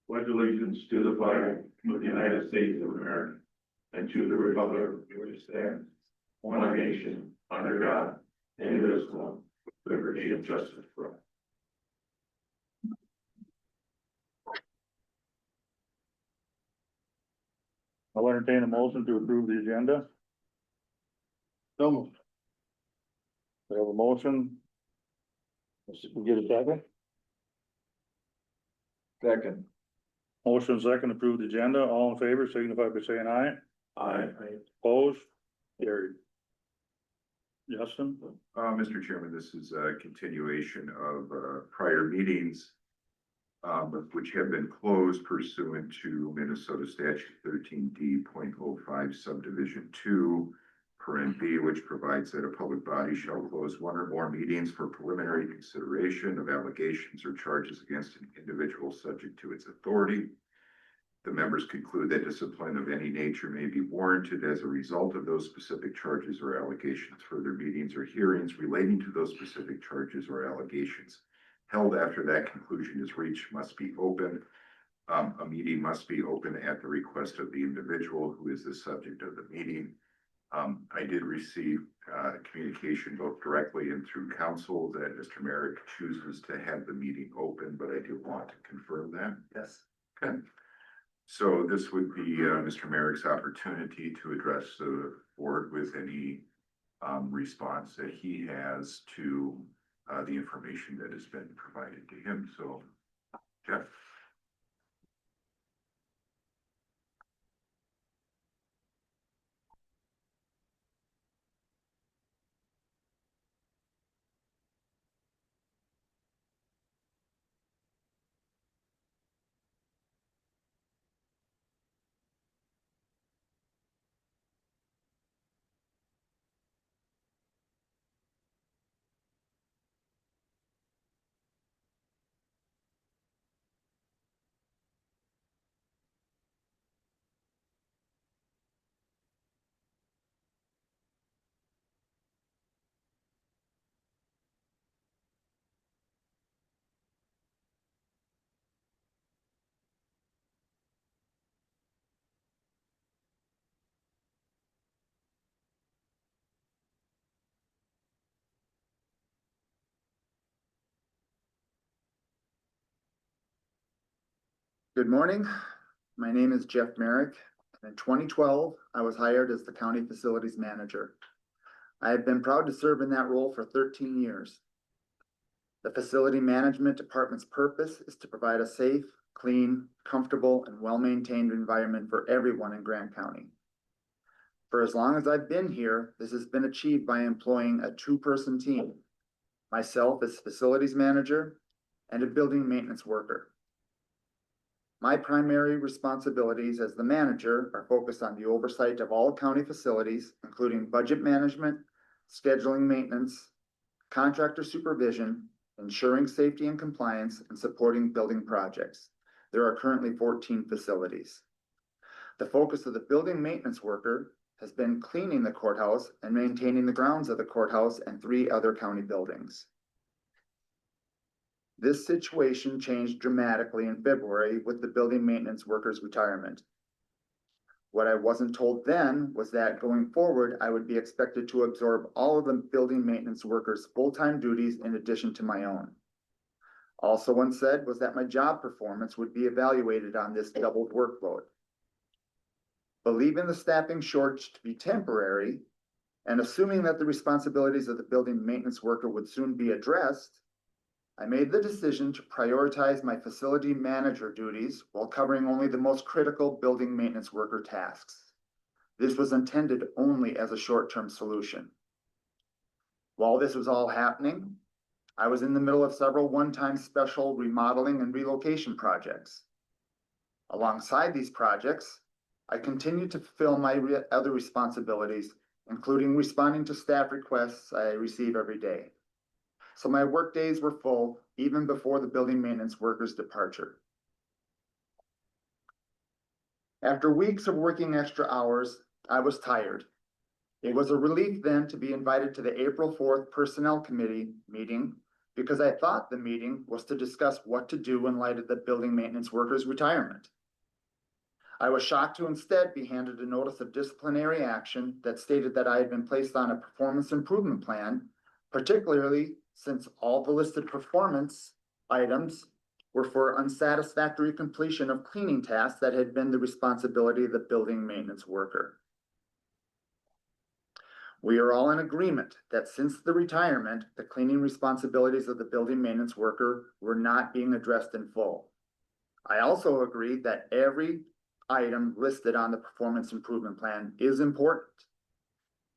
pledge allegiance to the flag of the United States of America and to the republic which stands one nation under God, indivisible, with liberty and justice for all. I'll entertain a motion to approve the agenda. So moved. We have a motion. We get a second. Second. Motion second, approve the agenda. All in favor, signify by saying aye. Aye. Opposed? Carried. Justin? Mr. Chairman, this is a continuation of prior meetings, which have been closed pursuant to Minnesota Statute 13D.05 subdivision 2, paren B, which provides that a public body shall close one or more meetings for preliminary consideration of allegations or charges against an individual subject to its authority. The members conclude that discipline of any nature may be warranted as a result of those specific charges or allegations. Further meetings or hearings relating to those specific charges or allegations held after that conclusion is reached must be open. A meeting must be open at the request of the individual who is the subject of the meeting. I did receive communication both directly and through counsel that Mr. Merrick chooses to have the meeting open, but I do want to confirm that. Yes. Okay. So this would be Mr. Merrick's opportunity to address the board with any response that he has to the information that has been provided to him. So, Jeff. Good morning. My name is Jeff Merrick. In 2012, I was hired as the county facilities manager. I have been proud to serve in that role for 13 years. The facility management department's purpose is to provide a safe, clean, comfortable, and well-maintained environment for everyone in Grant County. For as long as I've been here, this has been achieved by employing a two-person team, myself as facilities manager and a building maintenance worker. My primary responsibilities as the manager are focused on the oversight of all county facilities, including budget management, scheduling maintenance, contractor supervision, ensuring safety and compliance, and supporting building projects. There are currently 14 facilities. The focus of the building maintenance worker has been cleaning the courthouse and maintaining the grounds of the courthouse and 3 other county buildings. This situation changed dramatically in February with the building maintenance worker's retirement. What I wasn't told then was that going forward, I would be expected to absorb all of the building maintenance worker's full-time duties in addition to my own. Also unsaid was that my job performance would be evaluated on this doubled workload. Believing the staffing shortage to be temporary, and assuming that the responsibilities of the building maintenance worker would soon be addressed, I made the decision to prioritize my facility manager duties while covering only the most critical building maintenance worker tasks. This was intended only as a short-term solution. While this was all happening, I was in the middle of several one-time special remodeling and relocation projects. Alongside these projects, I continued to fulfill my other responsibilities, including responding to staff requests I receive every day. So my work days were full even before the building maintenance worker's departure. After weeks of working extra hours, I was tired. It was a relief then to be invited to the April 4th Personnel Committee meeting because I thought the meeting was to discuss what to do in light of the building maintenance worker's retirement. I was shocked to instead be handed a notice of disciplinary action that stated that I had been placed on a performance improvement plan, particularly since all the listed performance items were for unsatisfactory completion of cleaning tasks that had been the responsibility of the building maintenance worker. We are all in agreement that since the retirement, the cleaning responsibilities of the building maintenance worker were not being addressed in full. I also agree that every item listed on the performance improvement plan is important.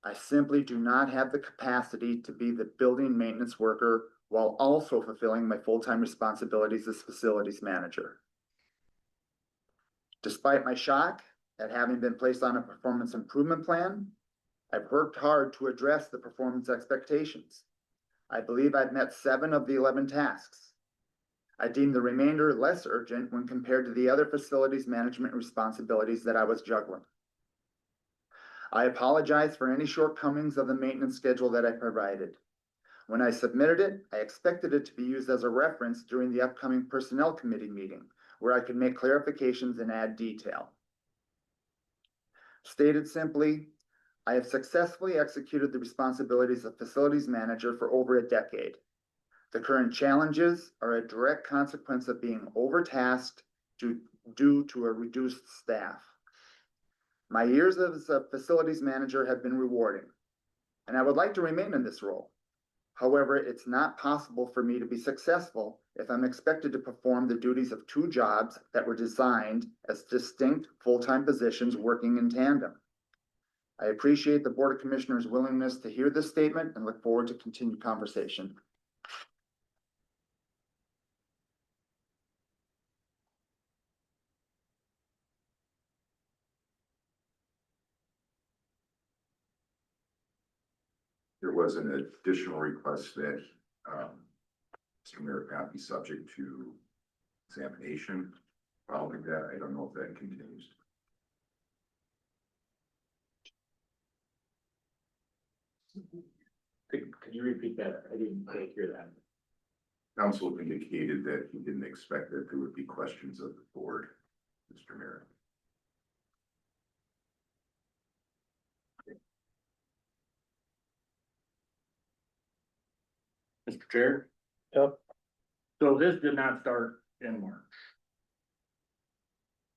I simply do not have the capacity to be the building maintenance worker while also fulfilling my full-time responsibilities as facilities manager. Despite my shock at having been placed on a performance improvement plan, I've worked hard to address the performance expectations. I believe I've met 7 of the 11 tasks. I deem the remainder less urgent when compared to the other facilities management responsibilities that I was juggling. I apologize for any shortcomings of the maintenance schedule that I provided. When I submitted it, I expected it to be used as a reference during the upcoming personnel committee meeting, where I could make clarifications and add detail. Stated simply, I have successfully executed the responsibilities of facilities manager for over a decade. The current challenges are a direct consequence of being overtasked due to a reduced staff. My years as a facilities manager have been rewarding, and I would like to remain in this role. However, it's not possible for me to be successful if I'm expected to perform the duties of 2 jobs that were designed as distinct full-time positions working in tandem. I appreciate the Board of Commissioners' willingness to hear this statement and look forward to continued conversation. There was an additional request that Mr. Mayor not be subject to examination. Following that, I don't know if that continues. Could you repeat that? I didn't quite hear that. Council indicated that he didn't expect that there would be questions of the board, Mr. Mayor. Mr. Chair? Yep. So this did not start in March.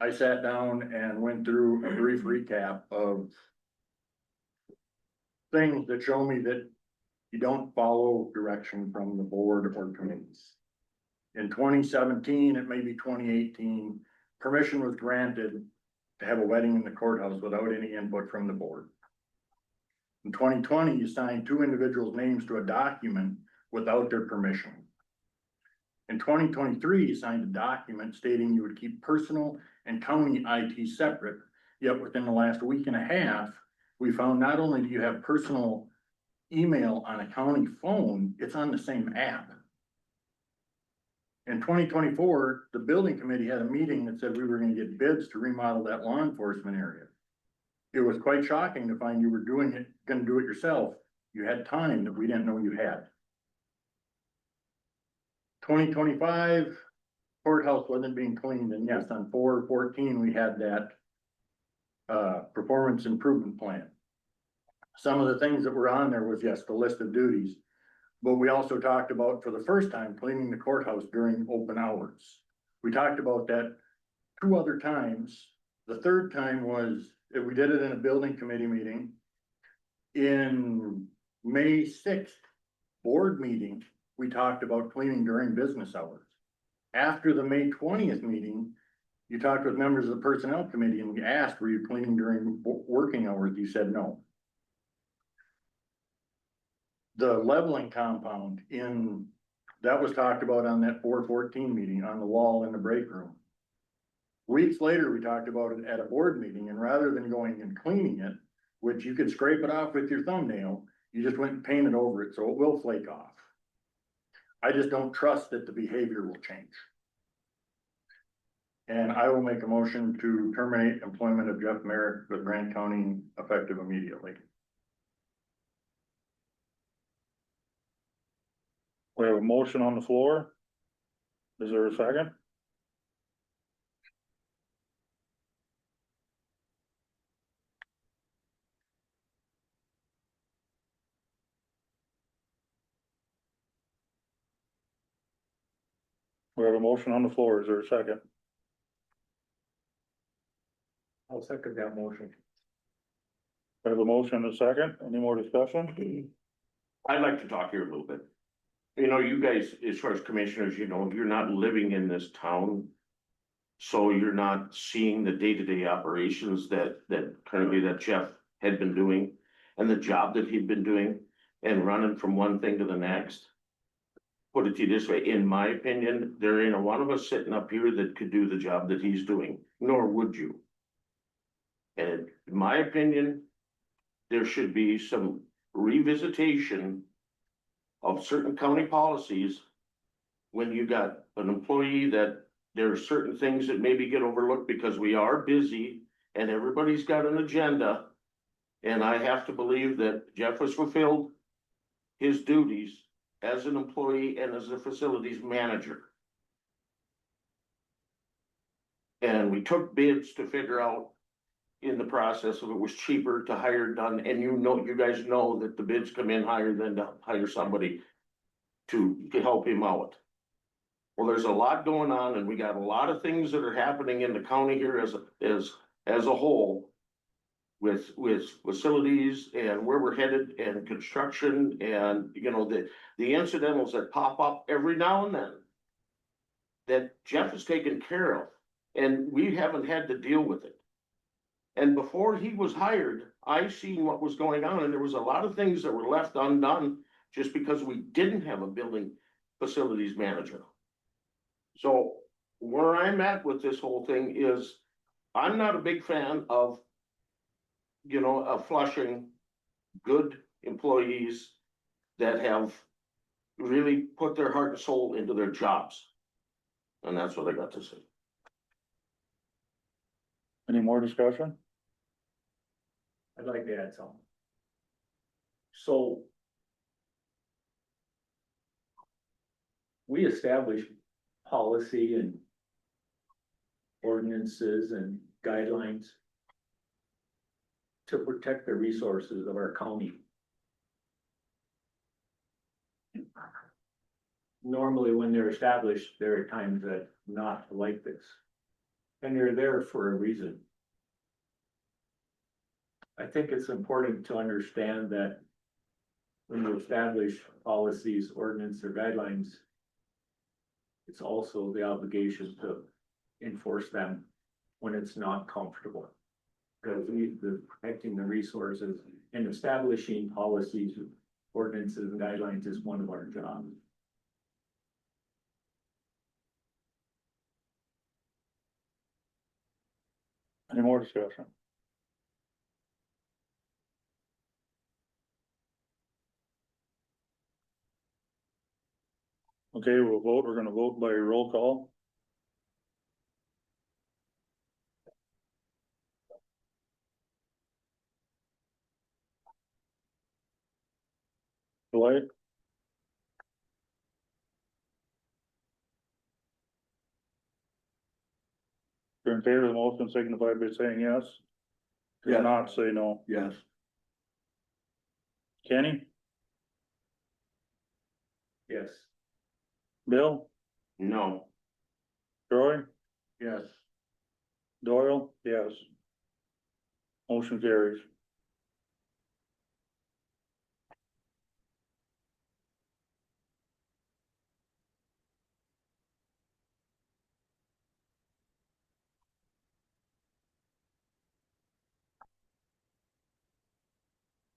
I sat down and went through a brief recap of things that show me that you don't follow direction from the board or committees. In 2017, it may be 2018, permission was granted to have a wedding in the courthouse without any input from the board. In 2020, you signed 2 individuals' names to a document without their permission. In 2023, you signed a document stating you would keep personal and county IT separate, yet within the last week and a half, we found not only do you have personal email on a county phone, it's on the same app. In 2024, the building committee had a meeting that said we were gonna get bids to remodel that law enforcement area. It was quite shocking to find you were gonna do it yourself. You had time that we didn't know you had. 2025, courthouse wasn't being cleaned, and yes, on 4/14, we had that performance improvement plan. Some of the things that were on there was, yes, the list of duties, but we also talked about, for the first time, cleaning the courthouse during open hours. We talked about that 2 other times. The third time was, we did it in a building committee meeting. In May 6th board meeting, we talked about cleaning during business hours. After the May 20th meeting, you talked with members of the personnel committee and we asked, were you cleaning during working hours? You said no. The leveling compound that was talked about on that 4/14 meeting on the wall in the break room. Weeks later, we talked about it at a board meeting, and rather than going and cleaning it, which you could scrape it off with your thumbnail, you just went and painted over it, so it will flake off. I just don't trust that the behavior will change. And I will make a motion to terminate employment of Jeff Merrick with Grant County effective immediately. We have a motion on the floor. Is there a second? We have a motion on the floor. Is there a second? I'll second that motion. We have a motion and a second. Any more discussion? I'd like to talk here a little bit. You know, you guys, as far as commissioners, you know, you're not living in this town. So you're not seeing the day-to-day operations that currently that Jeff had been doing. And the job that he'd been doing and running from one thing to the next. Put it to you this way, in my opinion, there ain't a one of us sitting up here that could do the job that he's doing, nor would you. And in my opinion, there should be some revisitation of certain county policies. When you got an employee that there are certain things that maybe get overlooked because we are busy and everybody's got an agenda. And I have to believe that Jeff has fulfilled his duties as an employee and as a facilities manager. And we took bids to figure out in the process if it was cheaper to hire done, and you guys know that the bids come in higher than to hire somebody to help him out. Well, there's a lot going on and we got a lot of things that are happening in the county here as a whole. With facilities and where we're headed and construction and, you know, the incidentals that pop up every now and then. That Jeff has taken care of and we haven't had to deal with it. And before he was hired, I seen what was going on and there was a lot of things that were left undone just because we didn't have a building facilities manager. So where I'm at with this whole thing is I'm not a big fan of, you know, flushing good employees that have really put their heart and soul into their jobs. And that's what I got to say. Any more discussion? I'd like to add something. So we establish policy and ordinances and guidelines to protect the resources of our county. Normally, when they're established, there are times that not like this. And they're there for a reason. I think it's important to understand that when you establish policies, ordinance, or guidelines, it's also the obligation to enforce them when it's not comfortable. Because the protecting the resources and establishing policies, ordinances, and guidelines is one of our jobs. Any more discussion? Okay, we'll vote. We're gonna vote by roll call. Dwight? If you're in favor of the motion, signify by saying yes. If not, say no. Yes. Kenny? Yes. Bill? No, Troy? Yes. Doyle? Yes. Motion carries.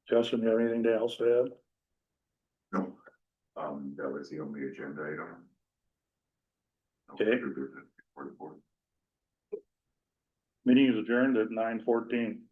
Justin, you have anything else to add? No, that was the only agenda item. Okay. Meeting is adjourned at 9:14.